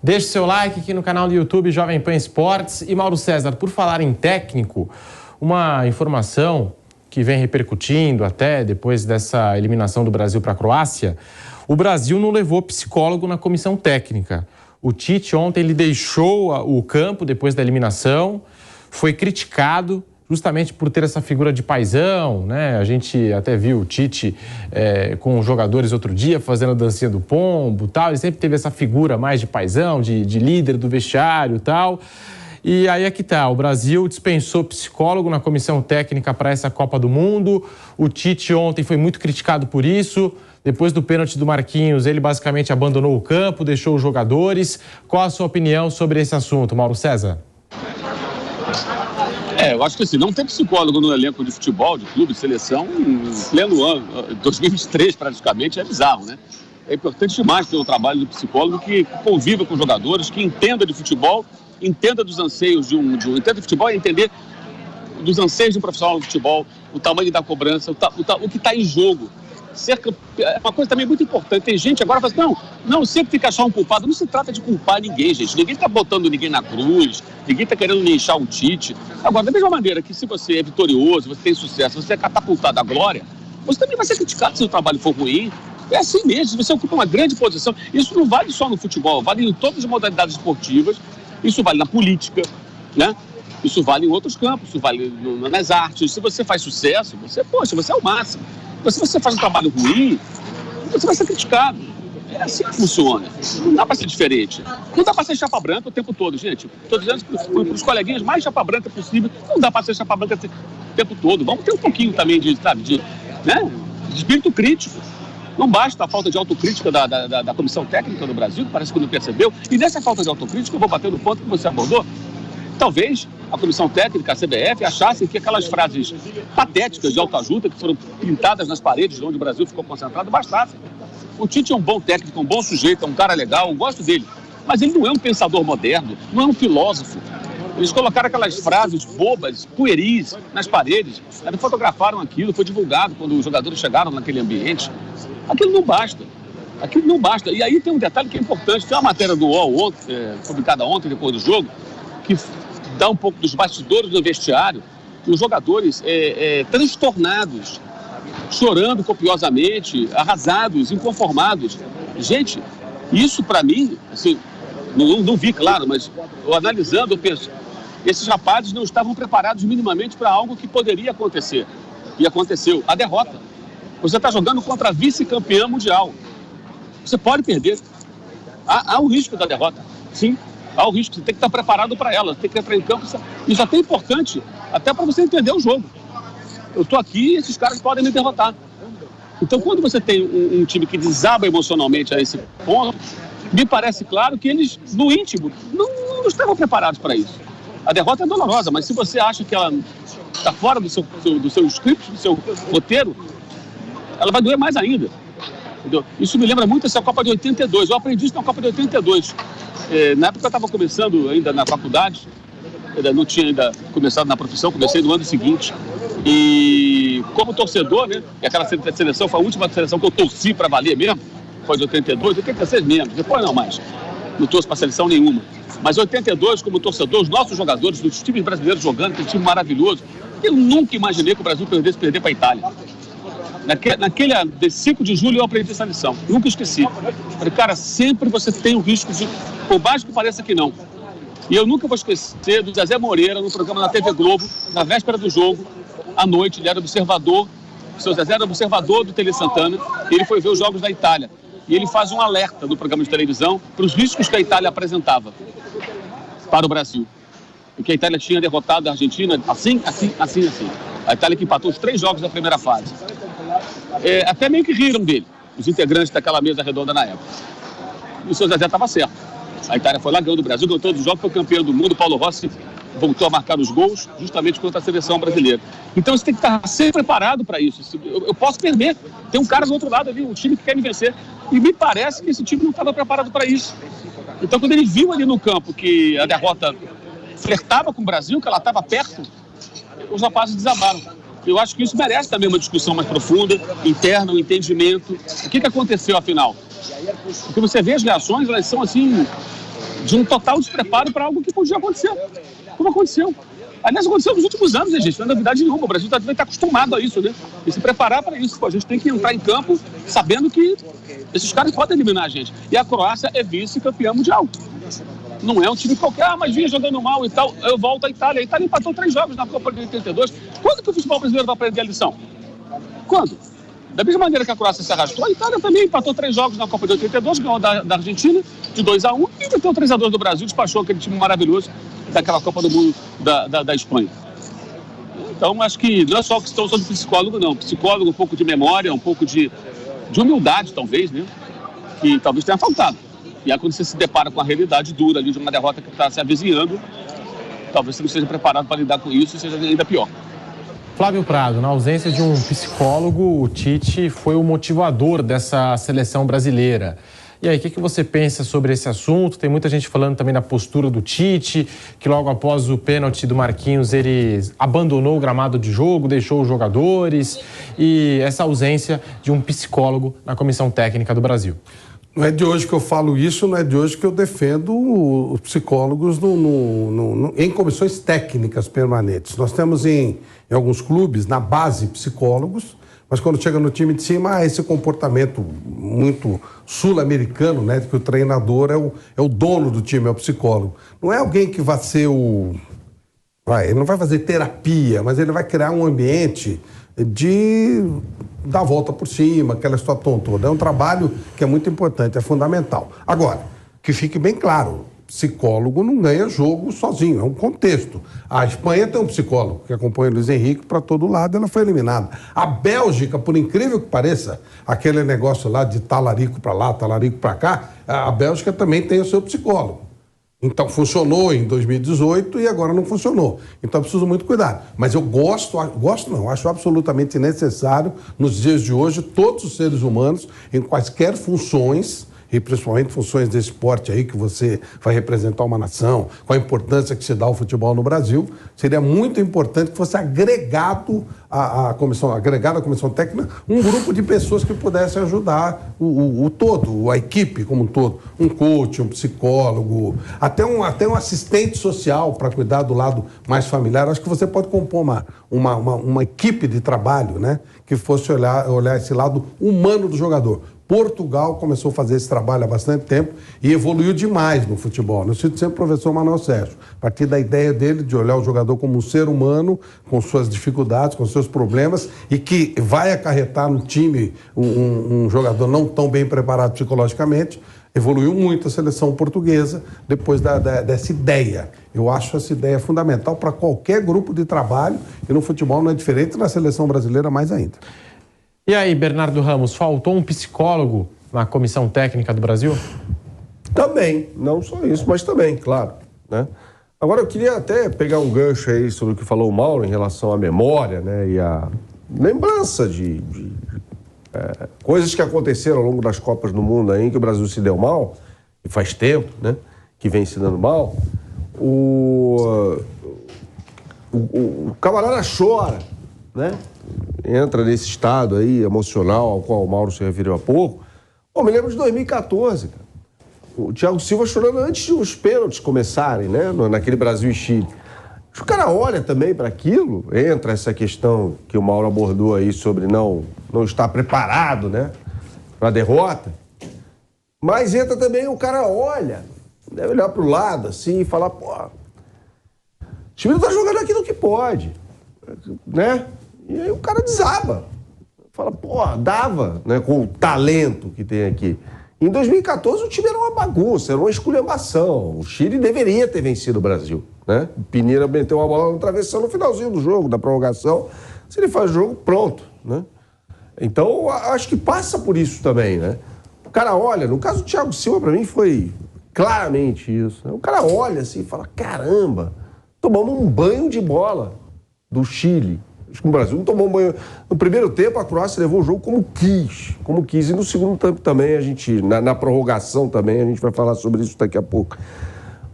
Deixe seu like aqui no canal do YouTube Jovem Pan Esportes. E Mauro César, por falar em técnico, uma informação que vem repercutindo até depois dessa eliminação do Brasil para a Croácia, o Brasil não levou psicólogo na comissão técnica. O Tite ontem ele deixou o campo depois da eliminação, foi criticado justamente por ter essa figura de paizão, né? A gente até viu o Tite com os jogadores outro dia fazendo a dancinha do pombo e tal. Ele sempre teve essa figura mais de paizão, de líder do vestiário e tal. E aí é que tá, o Brasil dispensou psicólogo na comissão técnica para essa Copa do Mundo. O Tite ontem foi muito criticado por isso. Depois do pênalti do Marquinhos, ele basicamente abandonou o campo, deixou os jogadores. Qual a sua opinião sobre esse assunto, Mauro César? Eu acho que assim, não ter psicólogo no elenco de futebol, de clube, de seleção, em pleno ano, 2023 praticamente, é bizarro, né? É importante demais ter o trabalho do psicólogo que conviva com os jogadores, que entenda de futebol, entenda dos anseios entenda de futebol e entender dos anseios de um profissional de futebol, o tamanho da cobrança, o que está em jogo. É uma coisa também muito importante. Tem gente agora que fala assim, não, sempre fica achar um culpado. Não se trata de culpar ninguém, gente. Ninguém está botando ninguém na cruz, ninguém está querendo linchar o Tite. Agora, da mesma maneira que se você é vitorioso, você tem sucesso, você é catapultado à glória, você também vai ser criticado se o trabalho for ruim. É assim mesmo, se você ocupa uma grande posição. Isso não vale só no futebol, vale em todas as modalidades esportivas. Isso vale na política, né? Isso vale em outros campos, isso vale nas artes. Se você faz sucesso, você é o máximo. Mas se você faz um trabalho ruim, você vai ser criticado. É assim que funciona. Não dá para ser diferente. Não dá para ser chapa branca o tempo todo, gente. Estou dizendo para os coleguinhas mais chapa branca possível. Não dá para ser chapa branca o tempo todo. Vamos ter um pouquinho também de espírito crítico. Não basta a falta de autocrítica da comissão técnica do Brasil, que parece que não percebeu. E nessa falta de autocrítica, eu vou bater no ponto que você abordou. Talvez a comissão técnica, a CBF, achassem que aquelas frases patéticas de autoajuda que foram pintadas nas paredes onde o Brasil ficou concentrado bastassem. O Tite é um bom técnico, um bom sujeito, é um cara legal, eu gosto dele. Mas ele não é um pensador moderno, não é um filósofo. Eles colocaram aquelas frases bobas, pueris, nas paredes. Eles fotografaram aquilo, foi divulgado quando os jogadores chegaram naquele ambiente. Aquilo não basta. Aquilo não basta. E aí tem um detalhe que é importante. Tem uma matéria do UOL, publicada ontem, depois do jogo, que dá um pouco dos bastidores do vestiário, e os jogadores transtornados, chorando copiosamente, arrasados, inconformados. Gente, isso para mim, assim, não vi, claro, mas eu analisando, eu penso, esses rapazes não estavam preparados minimamente para algo que poderia acontecer. E aconteceu, a derrota. Você está jogando contra a vice-campeã mundial. Você pode perder. Há o risco da derrota, sim. Há o risco, você tem que estar preparado para ela, tem que entrar em campo. Isso até é importante, até para você entender o jogo. Eu estou aqui e esses caras podem me derrotar. Então, quando você tem um time que desaba emocionalmente a esse ponto, me parece claro que eles, no íntimo, não estavam preparados para isso. A derrota é dolorosa, mas se você acha que ela está fora do seu script, do seu roteiro, ela vai doer mais ainda. Entendeu? Isso me lembra muito essa Copa de 82. Eu aprendi isso na Copa de 82. Na época eu estava começando ainda na faculdade, não tinha ainda começado na profissão, comecei no ano seguinte. E como torcedor, né? E aquela seleção foi a última seleção que eu torci para valer mesmo, foi de 82, 86 mesmo, depois não mais. Não torço para seleção nenhuma. Mas 82, como torcedor, os nossos jogadores, os times brasileiros jogando, aquele time maravilhoso, eu nunca imaginei que o Brasil pudesse perder para a Itália. Naquele 5 de julho eu aprendi essa lição, nunca esqueci. Falei, cara, sempre você tem o risco de, por mais que pareça que não. E eu nunca vou esquecer do Zezé Moreira no programa da TV Globo, na véspera do jogo, à noite, ele era observador, o seu Zezé era observador do Tele Santana, e ele foi ver os jogos da Itália. E ele faz um alerta no programa de televisão para os riscos que a Itália apresentava para o Brasil. E que a Itália tinha derrotado a Argentina assim. A Itália que empatou os 3 jogos da primeira fase. Até meio que riram dele, os integrantes daquela mesa redonda na época. E o seu Zezé estava certo. A Itália foi lá, ganhou do Brasil, ganhou todos os jogos, foi campeão do mundo. Paulo Rossi voltou a marcar os gols justamente contra a seleção brasileira. Então você tem que estar sempre preparado para isso. Eu posso perder. Tem um cara do outro lado ali, um time que quer me vencer. E me parece que esse time não estava preparado para isso. Então quando ele viu ali no campo que a derrota flertava com o Brasil, que ela estava perto, os rapazes desabaram. Eu acho que isso merece também uma discussão mais profunda, interna, um entendimento. O que aconteceu, afinal? Porque você vê as reações, elas são assim, de um total despreparo para algo que podia acontecer, como aconteceu. Aliás, aconteceu nos últimos anos, né, gente? Não é novidade nenhuma. O Brasil também está acostumado a isso, né? E se preparar para isso. Pô, a gente tem que entrar em campo sabendo que esses caras podem eliminar a gente. E a Croácia é vice-campeã mundial. Não é um time qualquer, mas vinha jogando mal e tal. Eu volto à Itália. A Itália empatou 3 jogos na Copa de 82. Quando que o futebol brasileiro vai aprender a lição? Quando? Da mesma maneira que a Croácia se arrastou, a Itália também empatou 3 jogos na Copa de 82, ganhou da Argentina de 2-1 e meteu 3-2 do Brasil, despachou aquele time maravilhoso daquela Copa do Mundo da Espanha. Então, acho que não é só questão do psicólogo, não. Psicólogo, um pouco de memória, um pouco de humildade, talvez, né? Que talvez tenha faltado. E aí, quando você se depara com a realidade dura ali de uma derrota que está se avizinhando, talvez você não esteja preparado para lidar com isso e seja ainda pior. Flávio Prado, na ausência de um psicólogo, o Tite foi o motivador dessa seleção brasileira. E aí, o que você pensa sobre esse assunto? Tem muita gente falando também da postura do Tite, que logo após o pênalti do Marquinhos, ele abandonou o gramado de jogo, deixou os jogadores, e essa ausência de um psicólogo na comissão técnica do Brasil. Não é de hoje que eu falo isso, não é de hoje que eu defendo os psicólogos em comissões técnicas permanentes. Nós temos em alguns clubes, na base, psicólogos, mas quando chega no time de cima, há esse comportamento muito sul-americano, né, de que o treinador é o dono do time, é o psicólogo. Não é alguém que vai ser ele não vai fazer terapia, mas ele vai criar um ambiente de dar a volta por cima, aquela situação toda. É um trabalho que é muito importante, é fundamental. Agora, que fique bem claro, psicólogo não ganha jogo sozinho, é um contexto. A Espanha tem um psicólogo que acompanha o Luiz Henrique para todo lado, ela foi eliminada. A Bélgica, por incrível que pareça, aquele negócio lá de talarico para lá, talarico para cá, a Bélgica também tem o seu psicólogo. Então, funcionou em 2018 e agora não funcionou. Então, preciso muito cuidar. Mas eu acho absolutamente necessário, nos dias de hoje, todos os seres humanos, em quaisquer funções, e principalmente funções desse esporte aí, que você vai representar uma nação, com a importância que se dá ao futebol no Brasil, seria muito importante que fosse agregado à comissão técnica, um grupo de pessoas que pudessem ajudar o todo, a equipe como um todo. Um coach, um psicólogo, até um assistente social para cuidar do lado mais familiar. Acho que você pode compor uma equipe de trabalho, né, que fosse olhar esse lado humano do jogador. Portugal começou a fazer esse trabalho há bastante tempo e evoluiu demais no futebol. Eu cito sempre o professor Manuel Sérgio, a partir da ideia dele de olhar o jogador como um ser humano, com suas dificuldades, com seus problemas, e que vai acarretar no time um jogador não tão bem preparado psicologicamente. Evoluiu muito a seleção portuguesa depois dessa ideia. Eu acho essa ideia fundamental para qualquer grupo de trabalho, e no futebol não é diferente, na seleção brasileira mais ainda. E aí, Bernardo Ramos, faltou um psicólogo na comissão técnica do Brasil? Também, não só isso, mas também, claro, né? Agora, eu queria até pegar um gancho aí sobre o que falou o Mauro em relação à memória, né, e a lembrança de coisas que aconteceram ao longo das Copas do Mundo aí, em que o Brasil se deu mal, e faz tempo, né, que vem se dando mal. O camarada chora, né? Entra nesse estado aí emocional ao qual o Mauro se referiu há pouco. Pô, me lembro de 2014, cara. O Thiago Silva chorando antes de os pênaltis começarem, né? Naquele Brasil e Chile. O cara olha também para aquilo, entra essa questão que o Mauro abordou aí sobre não estar preparado, né, para a derrota. Mas entra também, o cara olha, deve olhar para o lado assim e falar, pô, o time não tá jogando aquilo que pode, né? E aí o cara desaba. Fala, pô, dava, né, com o talento que tem aqui. Em 2014 o time era uma bagunça, era uma esculhambação. O Chile deveria ter vencido o Brasil, né? O Peneira meteu uma bola no travessão no finalzinho do jogo, da prorrogação. Se ele faz o jogo, pronto, né? Então, acho que passa por isso também, né? O cara olha, no caso do Thiago Silva, pra mim foi claramente isso, né? O cara olha assim e fala, caramba, tomamos um banho de bola do Chile. Acho que o Brasil não tomou um banho. No primeiro tempo, a Croácia levou o jogo como quis. E no segundo tempo também, a gente, na prorrogação também, a gente vai falar sobre isso daqui a pouco.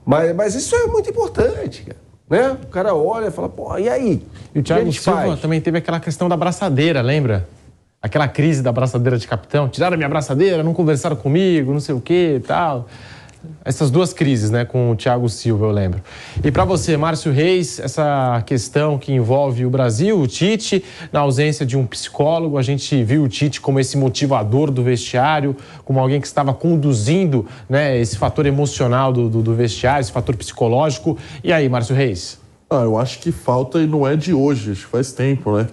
Mas isso é muito importante, cara, né? O cara olha e fala, pô, e aí? E o Thiago Silva também teve aquela questão da abraçadeira, lembra? Aquela crise da abraçadeira de capitão. Tiraram a minha abraçadeira, não conversaram comigo, não sei o quê e tal. essas duas crises, né, com o Thiago Silva, eu lembro. E para você, Márcio Reis, essa questão que envolve o Brasil, o Tite, na ausência de um psicólogo, a gente viu o Tite como esse motivador do vestiário, como alguém que estava conduzindo, né, esse fator emocional do vestiário, esse fator psicológico. E aí, Márcio Reis? Eu acho que falta e não é de hoje, acho que faz tempo, né?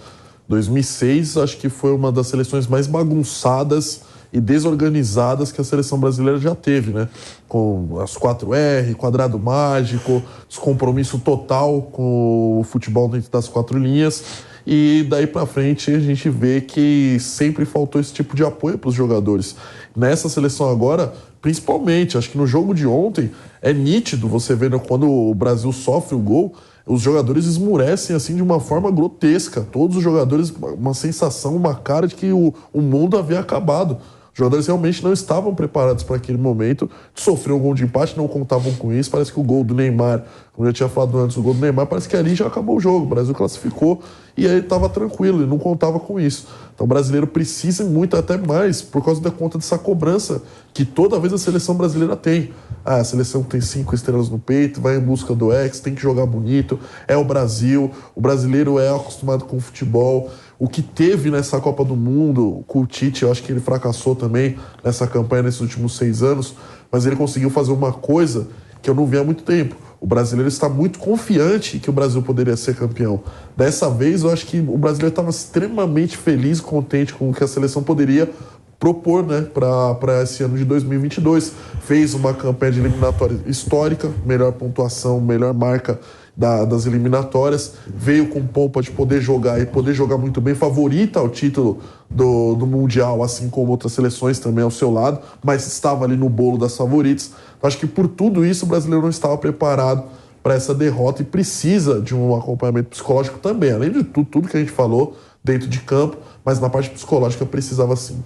2006, acho que foi uma das seleções mais bagunçadas e desorganizadas que a seleção brasileira já teve, né? Com as 4R, quadrado mágico, descompromisso total com o futebol dentro das 4 linhas. E daí pra frente a gente vê que sempre faltou esse tipo de apoio para os jogadores. Nessa seleção agora, principalmente, acho que no jogo de ontem, é nítido você vendo quando o Brasil sofre o gol, os jogadores esmurecem assim de uma forma grotesca. Todos os jogadores, uma sensação, uma cara de que o mundo havia acabado. Os jogadores realmente não estavam preparados para aquele momento. Sofreu um gol de empate, não contavam com isso. Parece que o gol do Neymar, como eu já tinha falado antes, o gol do Neymar, parece que ali já acabou o jogo. O Brasil classificou e aí estava tranquilo, ele não contava com isso. Então o brasileiro precisa muito, até mais, por causa da conta dessa cobrança que toda vez a seleção brasileira tem. A seleção tem 5 estrelas no peito, vai em busca do ex, tem que jogar bonito, é o Brasil, o brasileiro é acostumado com o futebol. O que teve nessa Copa do Mundo com o Tite, eu acho que ele fracassou também nessa campanha nesses últimos 6 anos, mas ele conseguiu fazer uma coisa que eu não vi há muito tempo. O brasileiro está muito confiante que o Brasil poderia ser campeão. Dessa vez, eu acho que o brasileiro estava extremamente feliz e contente com o que a seleção poderia propor, né, para esse ano de 2022. Fez uma campanha de eliminatória histórica, melhor pontuação, melhor marca das eliminatórias, veio com pompa de poder jogar e poder jogar muito bem, favorita ao título do Mundial, assim como outras seleções também ao seu lado, mas estava ali no bolo das favoritas. Acho que por tudo isso o brasileiro não estava preparado para essa derrota e precisa de um acompanhamento psicológico também, além de tudo que a gente falou dentro de campo, mas na parte psicológica precisava sim.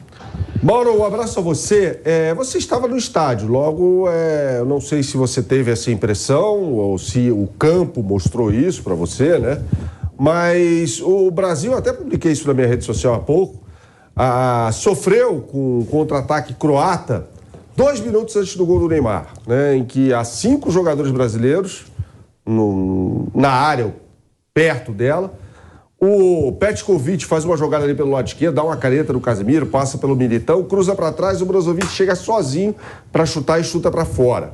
Mauro, um abraço a você. Você estava no estádio, logo, eu não sei se você teve essa impressão ou se o campo mostrou isso para você, né? Mas o Brasil, até publiquei isso na minha rede social há pouco, sofreu com um contra-ataque croata 2 minutos antes do gol do Neymar, né? Em que há 5 jogadores brasileiros na área, perto dela. O Petkovic faz uma jogada ali pelo lado esquerdo, dá uma caneta no Casemiro, passa pelo Militão, cruza para trás, o Brozovic chega sozinho para chutar e chuta para fora.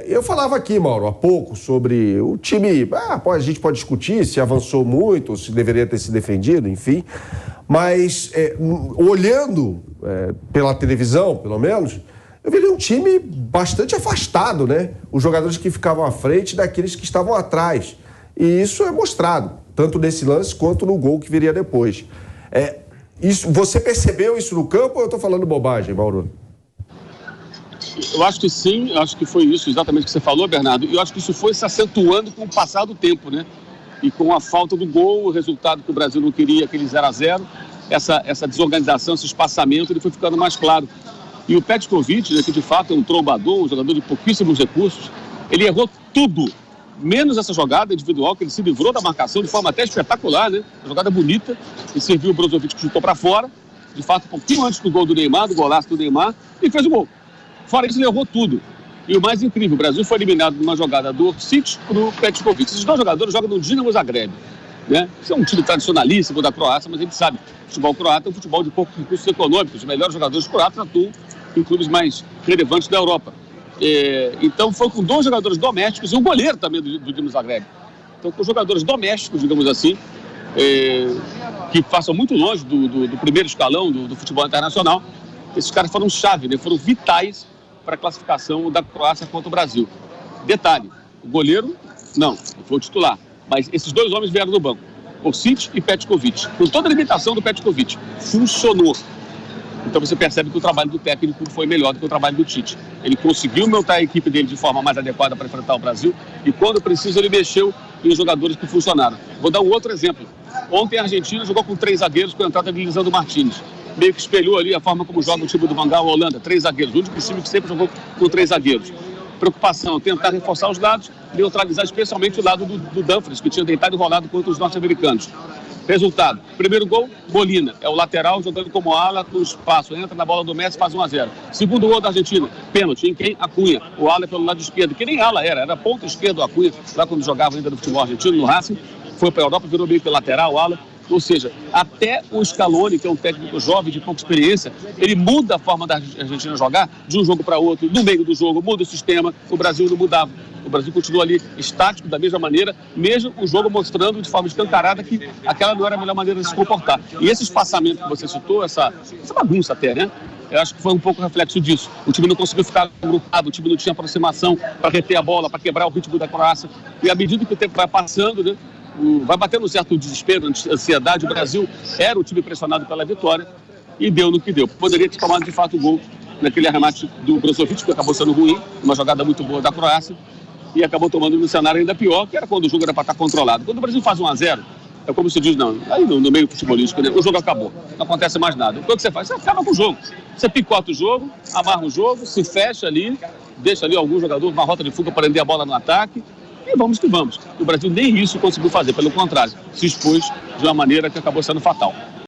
Eu falava aqui, Mauro, há pouco sobre o time. A gente pode discutir se avançou muito, se deveria ter se defendido, enfim. Mas olhando pela televisão, pelo menos, eu vi um time bastante afastado, né? Os jogadores que ficavam à frente daqueles que estavam atrás. E isso é mostrado, tanto nesse lance quanto no gol que viria depois. Você percebeu isso no campo ou eu estou falando bobagem, Mauro? Eu acho que sim, acho que foi isso exatamente que você falou, Bernardo. E eu acho que isso foi se acentuando com o passar do tempo, né? E com a falta do gol, o resultado que o Brasil não queria, aquele 0-0, essa desorganização, esse espaçamento, ele foi ficando mais claro. E o Petkovic, né, que de fato é um trombador, um jogador de pouquíssimos recursos, ele errou tudo, menos essa jogada individual, que ele se livrou da marcação de forma até espetacular, né? Uma jogada bonita, e serviu o Brozovic que chutou para fora, de fato um pouquinho antes do gol do Neymar, do golaço do Neymar, e fez o gol. Fora isso, ele errou tudo. E o mais incrível, o Brasil foi eliminado numa jogada do Orsic para o Petkovic. Esses 2 jogadores jogam no Dinamo Zagreb, né? Isso é um time tradicionalíssimo da Croácia, mas a gente sabe, o futebol croata é um futebol de poucos recursos econômicos. Os melhores jogadores croatas atuam em clubes mais relevantes da Europa. Então foi com 2 jogadores domésticos e um goleiro também do Dinamo Zagreb. Então com jogadores domésticos, digamos assim, que passam muito longe do primeiro escalão do futebol internacional. Esses caras foram chave, né? Foram vitais para a classificação da Croácia contra o Brasil. Detalhe, o goleiro, não, foi o titular. Mas esses 2 homens vieram do banco, Orsic e Petkovic. Com toda a limitação do Petkovic, funcionou. Então você percebe que o trabalho do técnico foi melhor do que o trabalho do Tite. Ele conseguiu montar a equipe dele de forma mais adequada para enfrentar o Brasil e quando precisa ele mexeu em jogadores que funcionaram. Vou dar um outro exemplo. Ontem a Argentina jogou com 3 zagueiros com a entrada de Lisandro Martínez. Meio que espelhou ali a forma como joga o time do Van Gaal, a Holanda, 3 zagueiros. O único time que sempre jogou com 3 zagueiros. Preocupação, tentar reforçar os lados, neutralizar especialmente o lado do Dumfries, que tinha deitado e rolado contra os norte-americanos. Resultado, primeiro gol, Molina, é o lateral jogando como ala no espaço, entra na bola do Messi, faz 1-0. Segundo gol da Argentina, pênalti, em quem? Acunha, o ala é pelo lado esquerdo, que nem ala era ponta esquerda o Acunha, lá quando jogava ainda no futebol argentino, no Racing, foi para a Europa, virou meio que lateral, ala. Ou seja, até o Scaloni, que é um técnico jovem de pouca experiência, ele muda a forma da Argentina jogar de um jogo para outro, no meio do jogo, muda o sistema, o Brasil não mudava. O Brasil continua ali estático da mesma maneira, mesmo o jogo mostrando de forma escancarada que aquela não era a melhor maneira de se comportar. E esse espaçamento que você citou, essa bagunça até, né? Eu acho que foi um pouco reflexo disso. O time não conseguiu ficar agrupado, o time não tinha aproximação para reter a bola, para quebrar o ritmo da Croácia. E à medida que o tempo vai passando, né? Vai batendo um certo desespero, ansiedade. O Brasil era o time pressionado pela vitória e deu no que deu. Poderia ter tomado de fato o gol naquele arremate do Brozovic, que acabou sendo ruim, uma jogada muito boa da Croácia, e acabou tomando no cenário ainda pior, que era quando o jogo era para estar controlado. Quando o Brasil faz 1-0, é como se diz, não, aí no meio futebolístico, né? O jogo acabou, não acontece mais nada. O que você faz? Você acaba com o jogo. Você picota o jogo, amarra o jogo, se fecha ali, deixa ali algum jogador numa rota de fuga para prender a bola no ataque, e vamos que vamos. O Brasil nem isso conseguiu fazer, pelo contrário, se expôs de uma maneira que acabou sendo fatal.